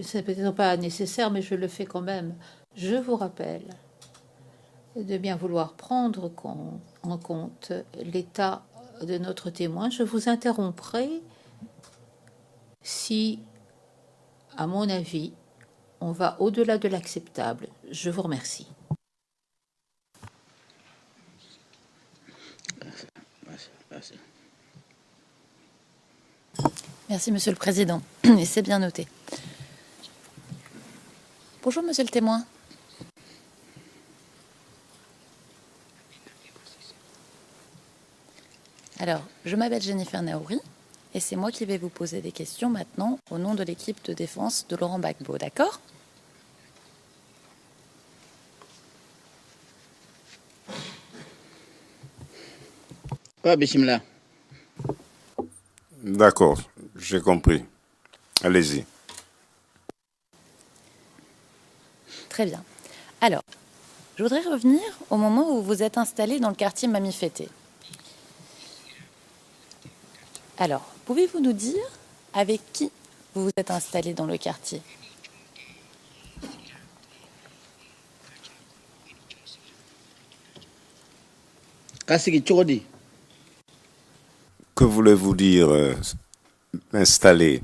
c'est peut-être pas nécessaire, mais je le fais quand même. Je vous rappelle de bien vouloir prendre en compte l'état de notre témoin. Je vous interromprai si, à mon avis, on va au-delà de l'acceptable. Je vous remercie. Merci, Monsieur le Président. Et c'est bien noté. Bonjour, Monsieur le témoin. Alors, je m'appelle Jennifer Naouri et c'est moi qui vais vous poser des questions maintenant au nom de l'équipe de défense de Laurent Gbagbo, d'accord? Ouais, bismillah. D'accord, j'ai compris. Allez-y. Très bien. Alors, je voudrais revenir au moment où vous êtes installé dans le quartier Mamifété. Alors, pouvez-vous nous dire avec qui vous vous êtes installé dans le quartier? Kasigi Chodi. Que voulez-vous dire installer?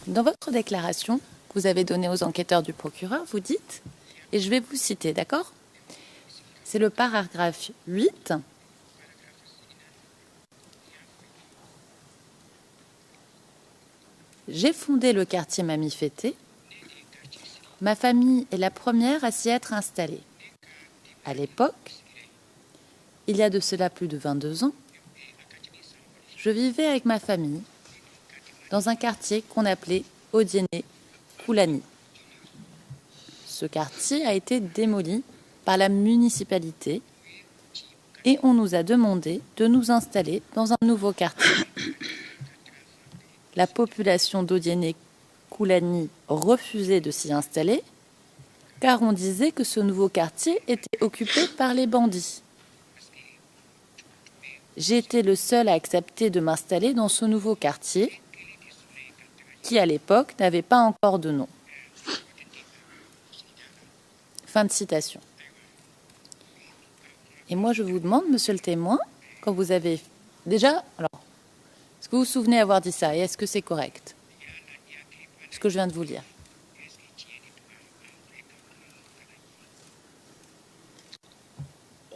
Dans votre déclaration que vous avez donnée aux enquêteurs du procureur, vous dites, et je vais vous citer, d'accord? C'est le paragraphe 8. J'ai fondé le quartier Mamifété. Ma famille est la première à s'y être installée. À l'époque, il y a de cela plus de 22 ans, je vivais avec ma famille dans un quartier qu'on appelait Odiéné Koulani. Ce quartier a été démoli par la municipalité et on nous a demandé de nous installer dans un nouveau quartier. La population d'Odiéné Koulani refusait de s'y installer car on disait que ce nouveau quartier était occupé par les bandits. J'ai été le seul à accepter de m'installer dans ce nouveau quartier qui, à l'époque, n'avait pas encore de nom. Fin de citation. Et moi, je vous demande, monsieur le témoin, quand vous avez... Déjà, alors, est-ce que vous vous souvenez avoir dit ça et est-ce que c'est correct? Ce que je viens de vous lire.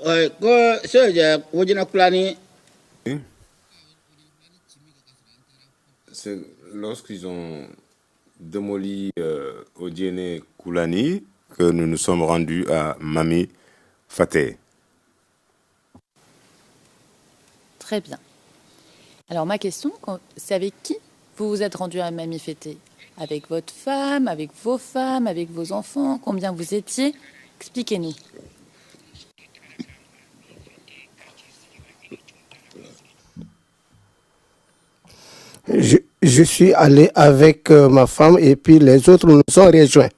Ouais, Wojina Kulani. C'est lorsqu'ils ont démoli Odiéné Koulani que nous nous sommes rendus à Mami Faté. Très bien. Alors, ma question, c'est avec qui vous vous êtes rendu à Mamifété? Avec votre femme, avec vos enfants? Combien vous étiez? Expliquez-nous. Je suis allé avec ma femme et puis les autres nous ont rejoints.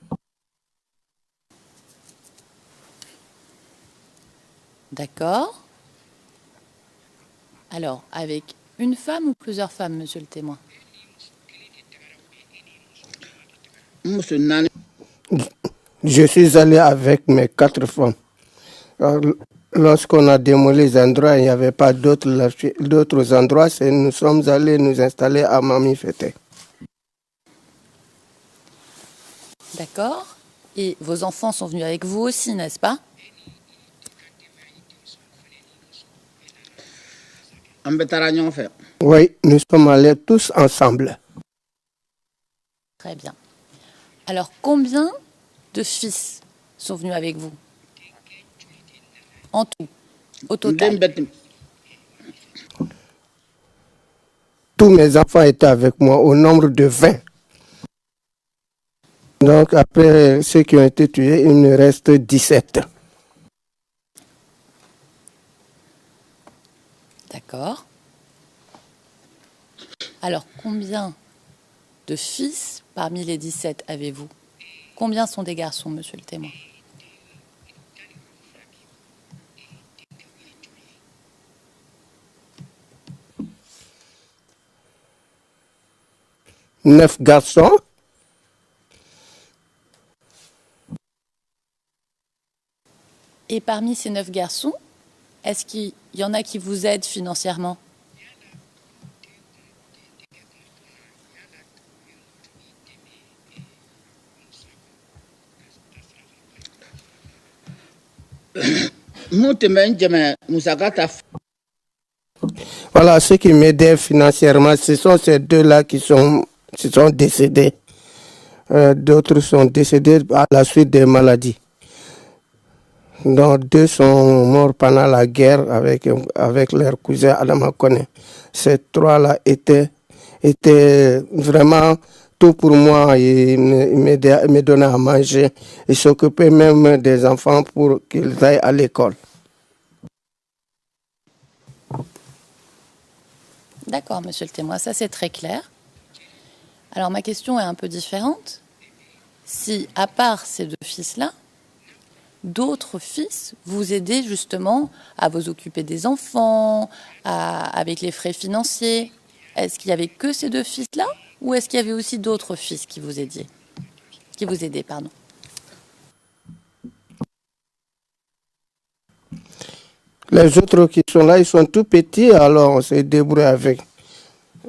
D'accord. Alors, avec une femme ou plusieurs femmes, monsieur le témoin? Je suis allé avec mes 4 femmes. Alors, lorsqu'on a démoli les endroits, il n'y avait pas d'autres endroits. Nous sommes allés nous installer à Mamifété. D'accord. Et vos enfants sont venus avec vous aussi, n'est-ce pas? Oui, nous sommes allés tous ensemble. Très bien. Alors, combien de fils sont venus avec vous? En tout, au total. Tous mes enfants étaient avec moi au nombre de 20. Donc, après ceux qui ont été tués, il me reste 17. D'accord. Alors, combien de fils parmi les 17 avez-vous? Combien sont des garçons, monsieur le témoin? 9 garçons. Et parmi ces 9 garçons, est-ce qu'il y en a qui vous aident financièrement? Voilà, ceux qui m'aidaient financièrement, ce sont ces deux-là qui sont décédés. D'autres sont décédés à la suite des maladies. Donc, 2 sont morts pendant la guerre avec leur cousin Adama Kone. Ces 3-là étaient vraiment tout pour moi. Ils me donnaient à manger. Ils s'occupaient même des enfants pour qu'ils aillent à l'école. D'accord, monsieur le témoin, ça c'est très clair. Alors ma question est un peu différente. Si, à part ces 2 fils-là, d'autres fils vous aidaient justement à vous occuper des enfants, avec les frais financiers, est-ce qu'il y avait que ces 2 fils-là ou est-ce qu'il y avait aussi d'autres fils qui vous aidaient, pardon? Les autres qui sont là, ils sont tout petits, alors on s'est débrouillé avec.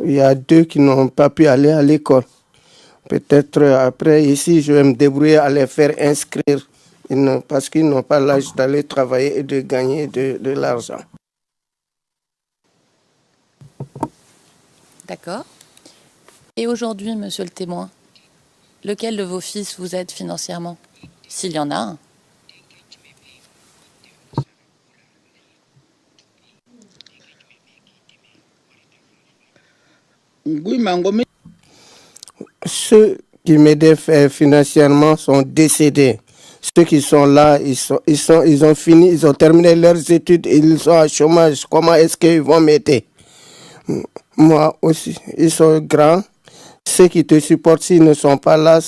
Il y a 2 qui n'ont pas pu aller à l'école. Peut-être après, ici, je vais me débrouiller à les faire inscrire parce qu'ils n'ont pas l'âge d'aller travailler et de gagner de l'argent. D'accord. Et aujourd'hui, monsieur le témoin, lequel de vos fils vous aide financièrement, s'il y en a un? Ceux qui m'aidaient financièrement sont décédés. Ceux qui sont là, ils ont fini, ils ont terminé leurs études, ils sont à chômage. Comment est-ce qu'ils vont m'aider? Moi aussi, ils sont grands. Ceux qui te supportent, s'ils ne sont pas là,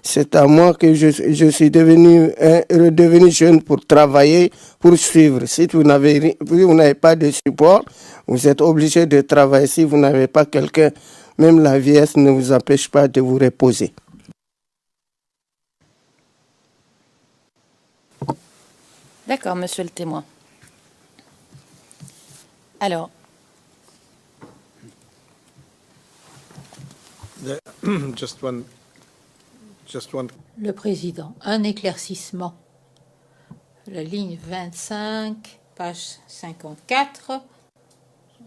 c'est à moi que je suis redevenu jeune pour travailler, pour suivre. Si vous n'avez pas de support, vous êtes obligé de travailler. Si vous n'avez pas quelqu'un, même la vieillesse ne vous empêche pas de vous reposer. D'accord, monsieur le témoin. Alors, Just one. Le président, un éclaircissement. La ligne 25, page 54,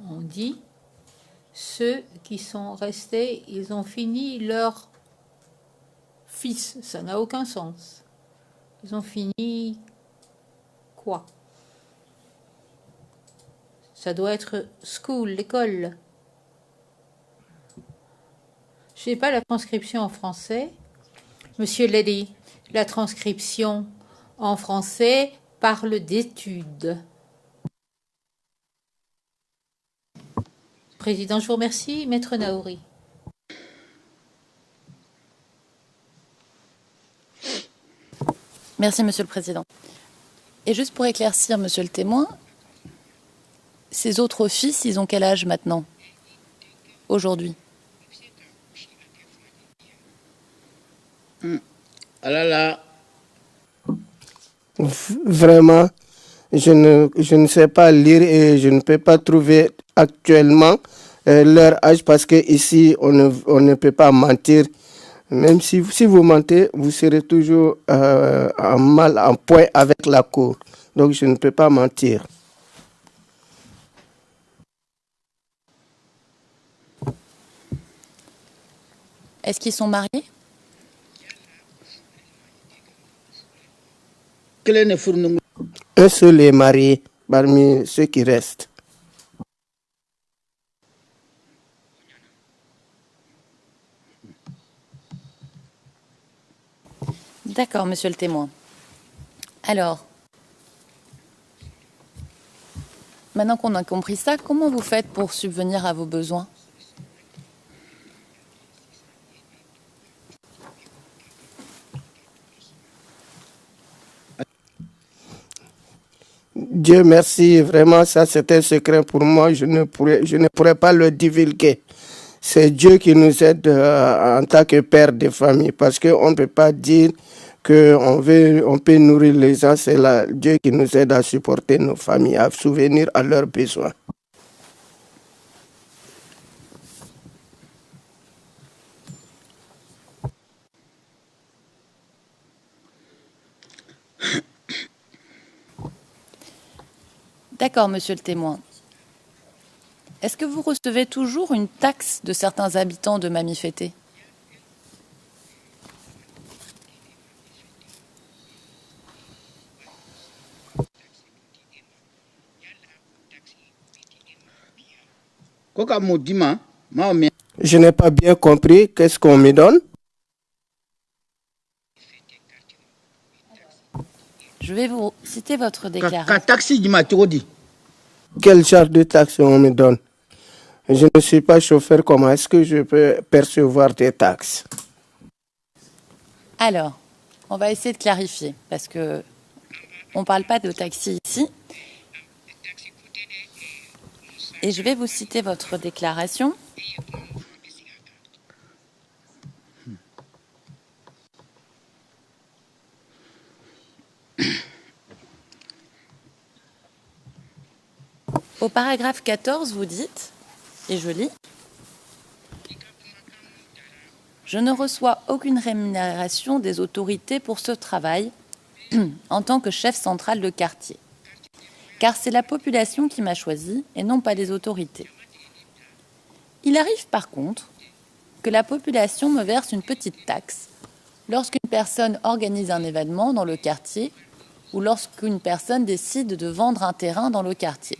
on dit, ceux qui sont restés, ils ont fini leur fils. Ça n'a aucun sens. Ils ont fini quoi? Ça doit être school, l'école. Je n'ai pas la transcription en français. Monsieur Ledy, la transcription en français parle d'études. Président, je vous remercie. Maître Naouri. merci, monsieur le président. Et juste pour éclaircir, monsieur le témoin, ces autres fils, ils ont quel âge maintenant, aujourd'hui? Vraiment, je ne sais pas lire et je ne peux pas trouver actuellement leur âge parce qu'ici, on ne peut pas mentir. Même si vous mentez, vous serez toujours en point avec la cour. Donc, je ne peux pas mentir. Est-ce qu'ils sont mariés? Un seul est marié parmi ceux qui restent. D'accord, monsieur le témoin. Alors, maintenant qu'on a compris ça, comment vous faites pour subvenir à vos besoins? Dieu merci, vraiment, ça c'est un secret pour moi, je ne pourrais pas le divulguer. c'est Dieu qui nous aide en tant que père de famille, parce qu'on ne peut pas dire qu'on peut nourrir les gens, c'est Dieu qui nous aide à supporter nos familles, à souvenir à leurs besoins. D'accord, monsieur le témoin. Est-ce que vous recevez toujours une taxe de certains habitants de Mamifété? Koka Moudima, Maomé, Je n'ai pas bien compris, qu'est-ce qu'on me donne? Je vais vous citer votre ka déclaration. taxi Dima Chorodi. Quel genre de taxes on me donne? Je ne suis pas chauffeur, comment est-ce que je peux percevoir des taxes? Alors, on va essayer de clarifier, parce que on ne parle pas de taxi ici. Et je vais vous citer votre déclaration. Au paragraphe 14, vous dites, et je lis, « Je ne reçois aucune rémunération des autorités pour ce travail en tant que chef central de quartier, car c'est la population qui m'a choisi et non pas les autorités. Il arrive par contre que la population me verse une petite taxe lorsqu'une personne organise un événement dans le quartier ou lorsqu'une personne décide de vendre un terrain dans le quartier.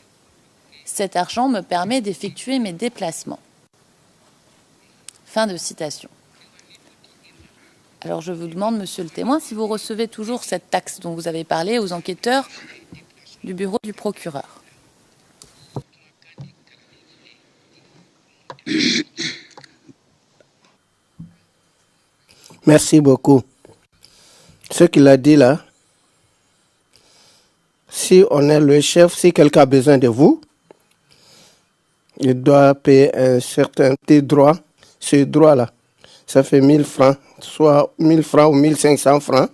Cet argent me permet d'effectuer mes déplacements. » Fin de citation. Alors je vous demande, monsieur le témoin, si vous recevez toujours cette taxe dont vous avez parlé aux enquêteurs du bureau du procureur. Merci beaucoup. Ce qu'il a dit là, si on est le chef, si quelqu'un a besoin de vous, il doit payer un certain petit droit. Ce droit-là, ça fait 1000 francs, soit 1000 francs ou 1500 francs.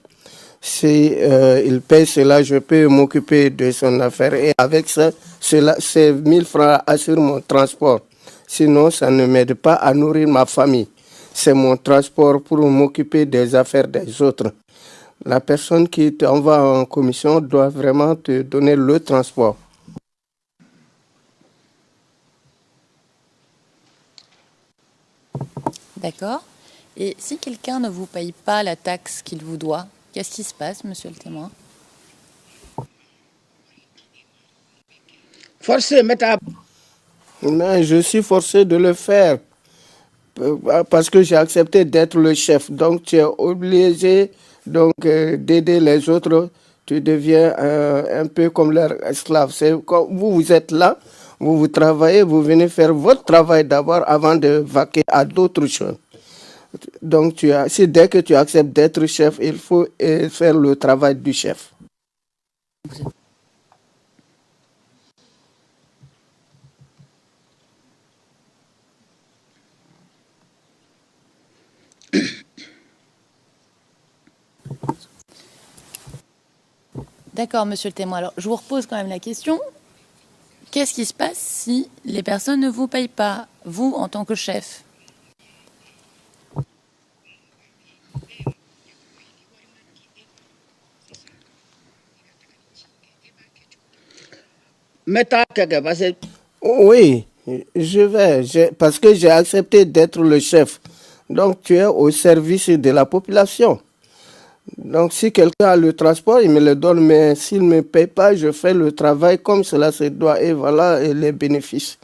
Si il paye cela, je peux m'occuper de son affaire. Et avec ça, ces 1000 francs assurent mon transport. Sinon, ça ne m'aide pas à nourrir ma famille. C'est mon transport pour m'occuper des affaires des autres. La personne qui t'envoie en commission doit vraiment te donner le transport. D'accord. Et si quelqu'un ne vous paye pas la taxe qu'il vous doit, qu'est-ce qui se passe, monsieur le témoin? Forcé, Meta. Mais je suis forcé de le faire parce que j'ai accepté d'être le chef. Donc, tu es obligé d'aider les autres. Tu deviens un peu comme leur esclave. C'est comme vous êtes là, vous travaillez, vous venez faire votre travail d'abord avant de vaquer à d'autres choses. Donc, dès que tu acceptes d'être chef, il faut faire le travail du chef. D'accord, monsieur le témoin. Alors, je vous repose quand même la question. Qu'est-ce qui se passe si les personnes ne vous payent pas, vous, en tant que chef? Meta, parce que Oui, parce que j'ai accepté d'être le chef. Donc, tu es au service de la population. Donc, si quelqu'un a le transport, il me le donne, mais s'il ne me paye pas, je fais le travail comme cela se doit, et voilà les bénéfices.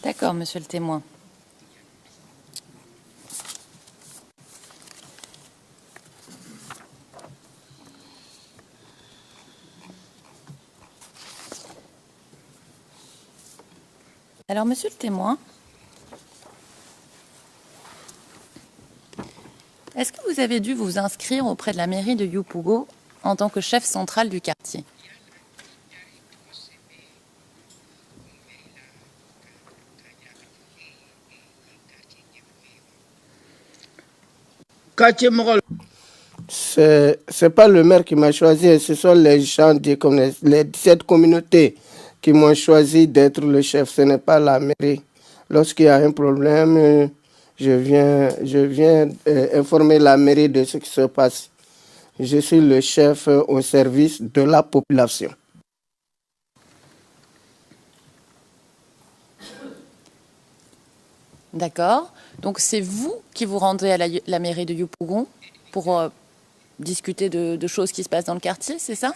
D'accord, monsieur le témoin. Alors, monsieur le témoin, est-ce que vous avez dû vous inscrire auprès de la mairie de Yupougo en tant que chef central du quartier? Quartier Morol. C'est pas le maire qui m'a choisi, ce sont les gens les 17 communautés qui m'ont choisi d'être le chef. Ce n'est pas la mairie. Lorsqu'il y a un problème, je viens informer la mairie de ce qui se passe. Je suis le chef au service de la population. D'accord. Donc c'est vous qui vous rendez à la mairie de Yupougon pour discuter de choses qui se passent dans le quartier, c'est ça?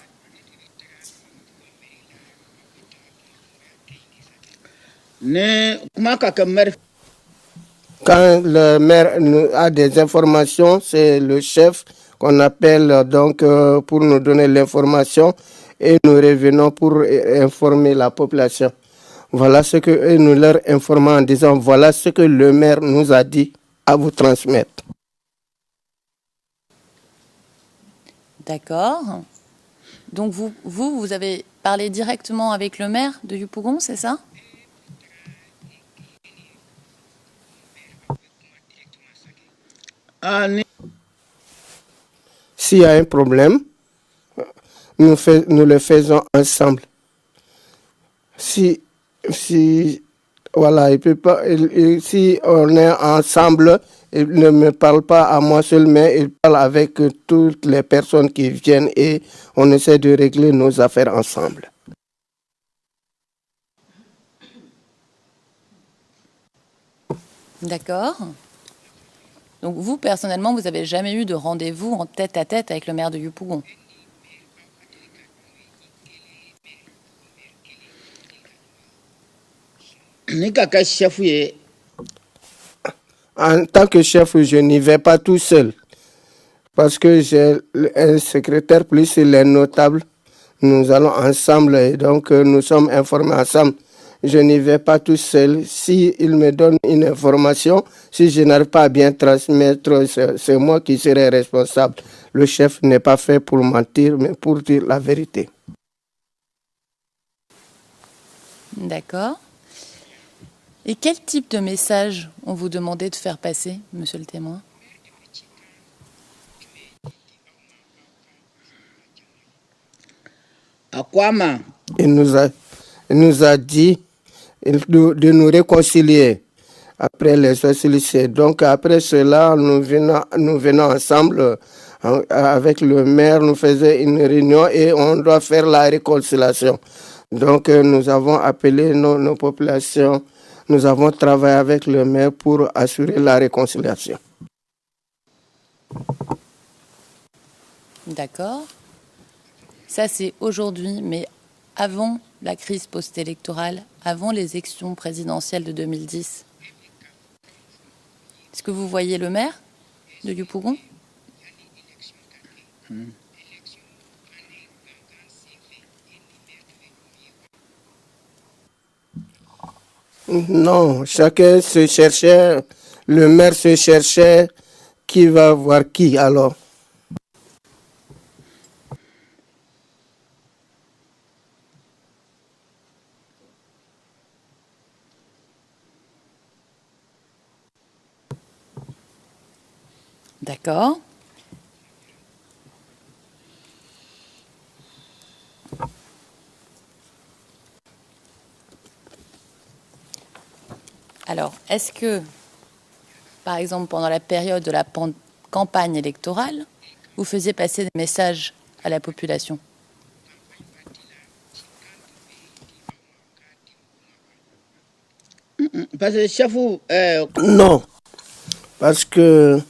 Quand le maire a des informations, c'est le chef qu'on appelle donc pour nous donner l'information et nous revenons pour informer la population. Voilà ce que nous leur informons en disant voilà ce que le maire nous a dit à vous transmettre. D'accord. Donc vous avez parlé directement avec le maire de Yupougon, c'est ça? S'il y a un problème, nous le faisons ensemble. Voilà, il peut pas, si on est ensemble, il ne me parle pas à moi seul, mais il parle avec toutes les personnes qui viennent et on essaie de régler nos affaires ensemble. D'accord. Donc vous, personnellement, vous n'avez jamais eu de rendez-vous en tête-à-tête avec le maire de Yupougon? En tant que chef, je n'y vais pas tout seul parce que j'ai un secrétaire plus les notables. Nous allons ensemble et donc nous sommes informés ensemble. Je n'y vais pas tout seul. S'il me donne une information, si je n'arrive pas à bien transmettre, c'est moi qui serai responsable. Le chef n'est pas fait pour mentir, mais pour dire la vérité. D'accord. Et quel type de message on vous demandait de faire passer, monsieur le témoin? Il nous a dit de nous réconcilier après les hostilités. Donc après cela, nous venons ensemble avec le maire, nous faisons une réunion et on doit faire la réconciliation. Donc nous avons appelé nos populations, nous avons travaillé avec le maire pour assurer la réconciliation. D'accord. Ça, c'est aujourd'hui, mais avant la crise post-électorale, avant les élections présidentielles de 2010. Est-ce que vous voyez le maire de Yupougon? Non, chacun se cherchait, le maire se cherchait, qui va voir qui alors? D'accord. Alors, est-ce que, par exemple, pendant la période de la campagne électorale, vous faisiez passer des messages à la population? Non, parce que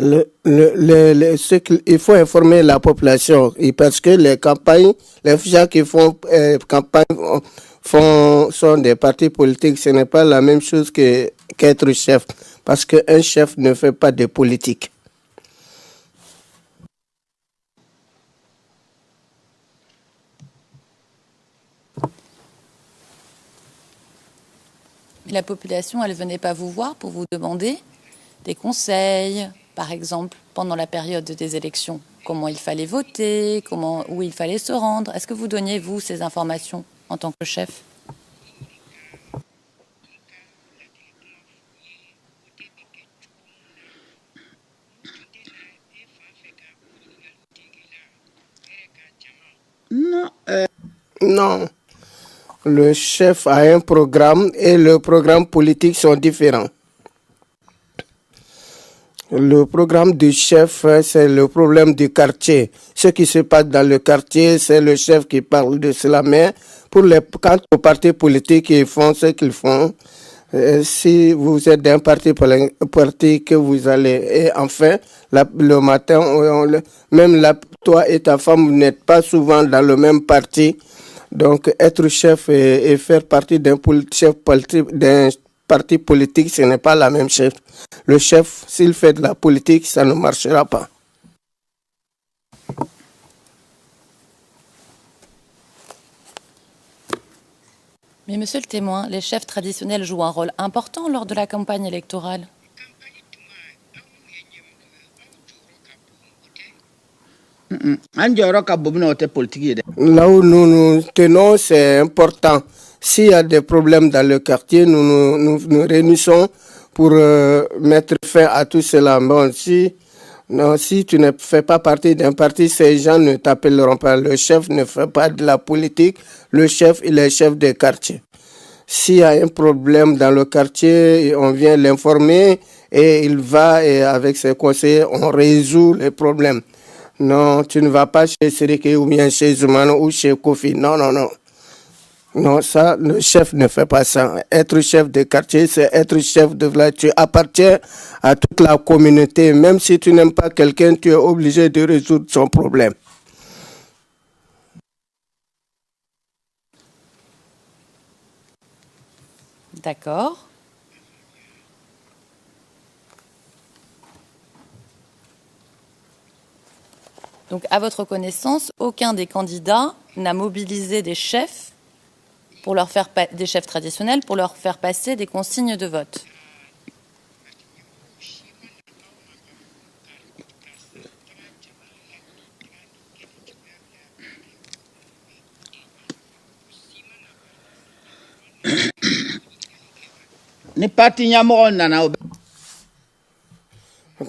il faut informer la population et parce que les gens qui font campagne sont des partis politiques, ce n'est pas la même chose qu'être chef, parce qu'un chef ne fait pas de politique. Et la population, elle ne venait pas vous voir pour vous demander des conseils, par exemple, pendant la période des élections, comment il fallait voter, où il fallait se rendre. Est-ce que vous donniez, vous, ces informations en tant que chef? Non, Non, le chef a un programme et le programme politique sont différents. Le programme du chef, c'est le problème du quartier. Ce qui se passe dans le quartier, c'est le chef qui parle de cela. Mais quant aux partis politiques, ils font ce qu'ils font. Si vous êtes d'un parti que vous allez... Et enfin, le matin, toi et ta femme, vous n'êtes pas souvent dans le même parti. Donc, être chef et faire partie d'un parti politique, ce n'est pas la même chose. Le chef, s'il fait de la politique, ça ne marchera pas. Mais monsieur le témoin, les chefs traditionnels jouent un rôle important lors de la campagne électorale. Là où nous nous tenons, c'est important. S'il y a des problèmes dans le quartier, nous réunissons pour mettre fin à tout cela. Bon, si tu ne fais pas partie d'un parti, ces gens ne t'appelleront pas. Le chef ne fait pas de la politique. Le chef, il est chef de quartier. S'il y a un problème dans le quartier, on vient l'informer et il va et avec ses conseillers, on résout les problèmes. Non, tu ne vas pas chez Sirike ou bien chez Zoumano ou chez Kofi. Non, non, non. Non, ça, le chef ne fait pas ça. Être chef de quartier, c'est être chef de village. Tu appartiens à toute la communauté. Même si tu n'aimes pas quelqu'un, tu es obligé de résoudre son problème. D'accord. Donc, à votre connaissance, aucun des candidats n'a mobilisé des chefs des chefs traditionnels pour leur faire passer des consignes de vote.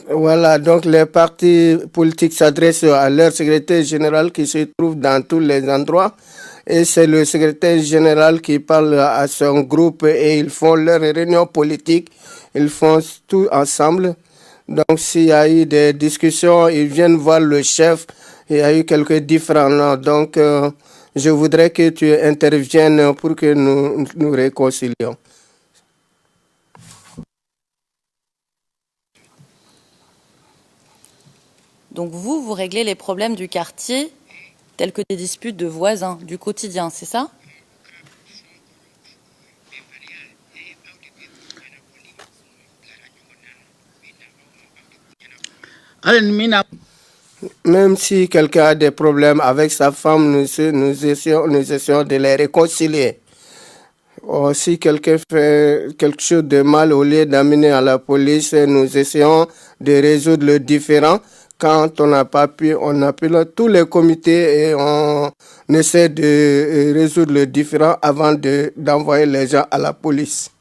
Voilà, donc les partis politiques s'adressent à leur secrétaire général qui se trouve dans tous les endroits. Et c'est le secrétaire général qui parle à son groupe et ils font leur réunion politique. Ils font tout ensemble. Donc s'il y a eu des discussions, ils viennent voir le chef. Il y a eu quelques différends. Donc je voudrais que tu interviennes pour que nous réconcilions. Donc vous réglez les problèmes du quartier, tels que des disputes de voisins, du quotidien, c'est ça? Même si quelqu'un a des problèmes avec sa femme, nous essayons de les réconcilier. Or, si quelqu'un fait quelque chose de mal, au lieu d'amener à la police, nous essayons de résoudre le différend. Quand on n'a pas pu, on appelle tous les comités et on essaie de résoudre le différend avant d'envoyer les gens à la police.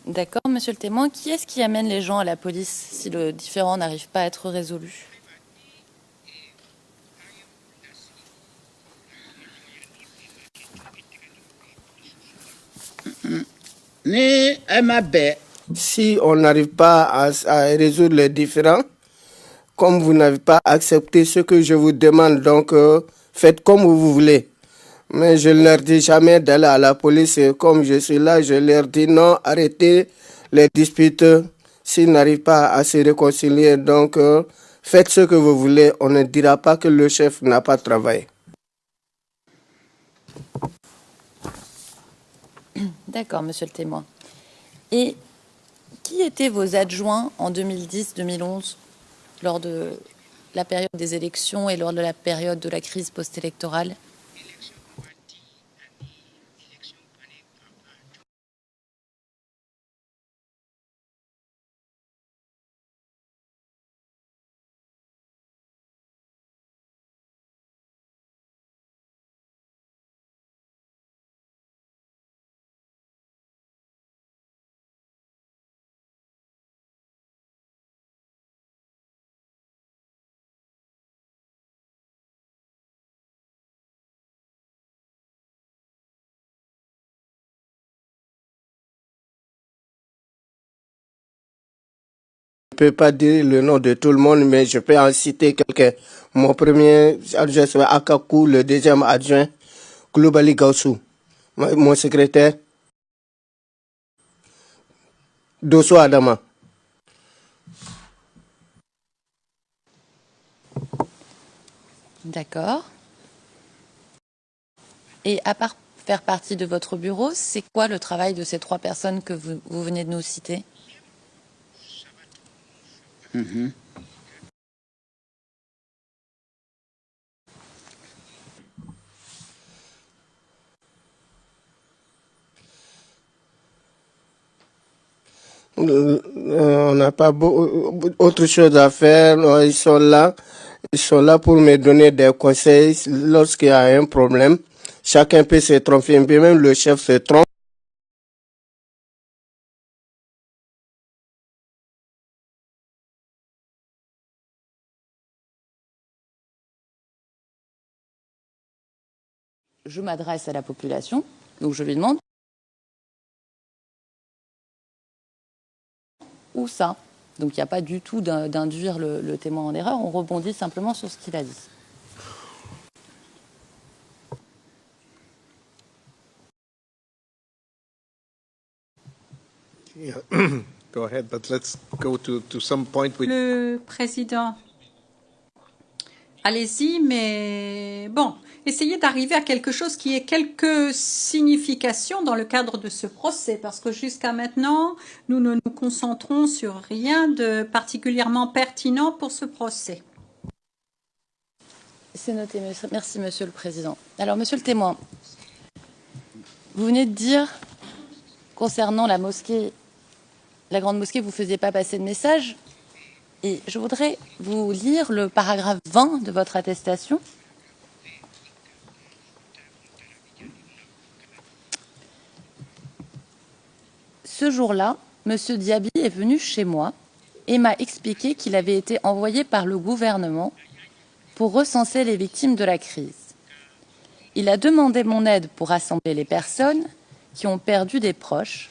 D'accord, monsieur le témoin. Qui est-ce qui amène les gens à la police si le différend n'arrive pas à être résolu? Si on n'arrive pas à résoudre les différends, comme vous n'avez pas accepté ce que je vous demande, donc faites comme vous voulez. Mais je ne leur dis jamais d'aller à la police. Et comme je suis là, je leur dis non, arrêtez les disputes. S'ils n'arrivent pas à se réconcilier, donc faites ce que vous voulez. On ne dira pas que le chef n'a pas travaillé. D'accord, monsieur le témoin. Et Qui étaient vos adjoints en 2010-2011, lors de la période des élections et lors de la période de la crise post-électorale? Je ne peux pas dire le nom de tout le monde, mais je peux en citer quelques. Mon premier adjoint, c'est Akakou, le deuxième adjoint, Koulibaly Gaussou. Mon secrétaire, Dosso Adama. D'accord. Et à part faire partie de votre bureau, c'est quoi le travail de ces 3 personnes que vous venez de nous citer? On n'a pas autre chose à faire. Ils sont là. Ils sont là pour me donner des conseils lorsqu'il y a un problème. Chacun peut se tromper, même le chef se trompe. Je m'adresse à la population, donc je lui demande où ça. Donc il n'y a pas du tout d'induire le témoin en erreur, on rebondit simplement sur ce qu'il a dit. Yeah. Go ahead, but let's go to some point. Le président, allez-y, mais bon, essayez d'arriver à quelque chose qui ait quelques significations dans le cadre de ce procès, parce que jusqu'à maintenant, nous ne nous concentrons sur rien de particulièrement pertinent pour ce procès. C'est noté, merci Monsieur le Président. Alors Monsieur le témoin, vous venez de dire, concernant la mosquée, la grande mosquée, vous ne faisiez pas passer de message. Et je voudrais vous lire le paragraphe 20 de votre attestation. Ce jour-là, M. Diaby est venu chez moi et m'a expliqué qu'il avait été envoyé par le gouvernement pour recenser les victimes de la crise. Il a demandé mon aide pour rassembler les personnes qui ont perdu des proches.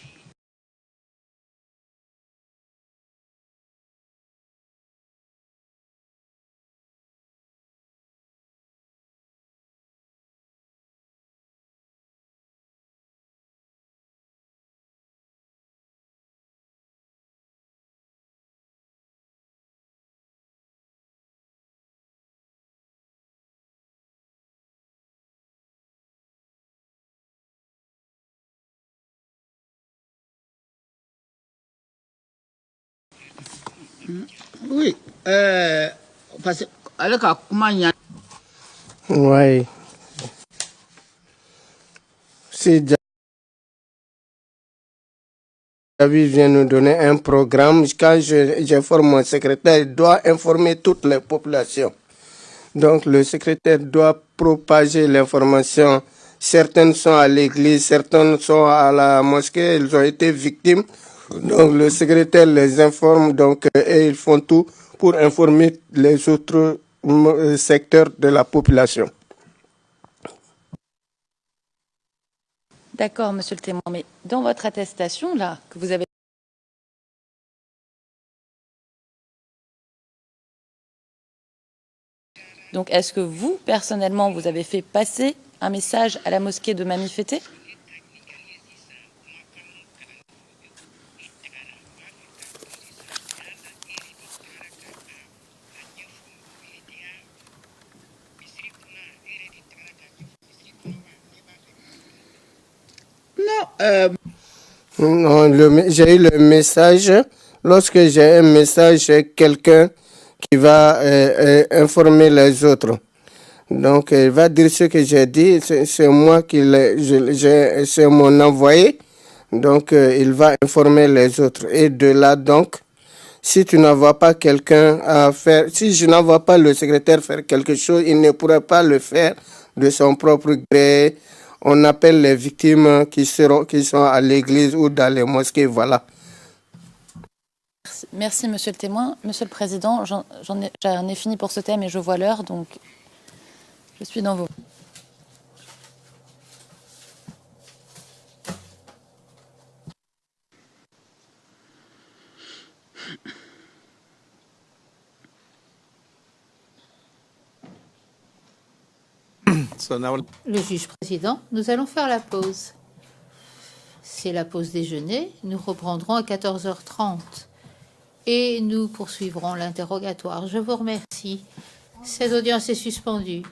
Oui. Parce que avec Akumanya, Oui. Si Diaby vient nous donner un programme, quand j'informe mon secrétaire, il doit informer toutes les populations. Donc le secrétaire doit propager l'information. Certaines sont à l'église, certaines sont à la mosquée, ils ont été victimes. Donc le secrétaire les informe donc, et ils font tout pour informer les autres secteurs de la population. D'accord, monsieur le témoin, mais dans votre attestation, là, que vous avez... Donc, est-ce que vous, personnellement, vous avez fait passer un message à la mosquée de Mami Fété? non, Non, j'ai eu le message. Lorsque j'ai un message, j'ai quelqu'un qui va informer les autres. Donc, il va dire ce que j'ai dit. C'est moi c'est mon envoyé. Donc, il va informer les autres. Et de là, donc, si tu n'envoies pas quelqu'un à faire, si je n'envoie pas le secrétaire faire quelque chose, il ne pourra pas le faire de son propre gré. On appelle les victimes qui sont à l'église ou dans les mosquées, voilà. Merci, monsieur le témoin. Monsieur le Président, j'en ai fini pour ce thème et je vois l'heure, donc je suis dans vos... So now, Le juge président, nous allons faire la pause. C'est la pause déjeuner. Nous reprendrons à 14h30 et nous poursuivrons l'interrogatoire. Je vous remercie. Cette audience est suspendue.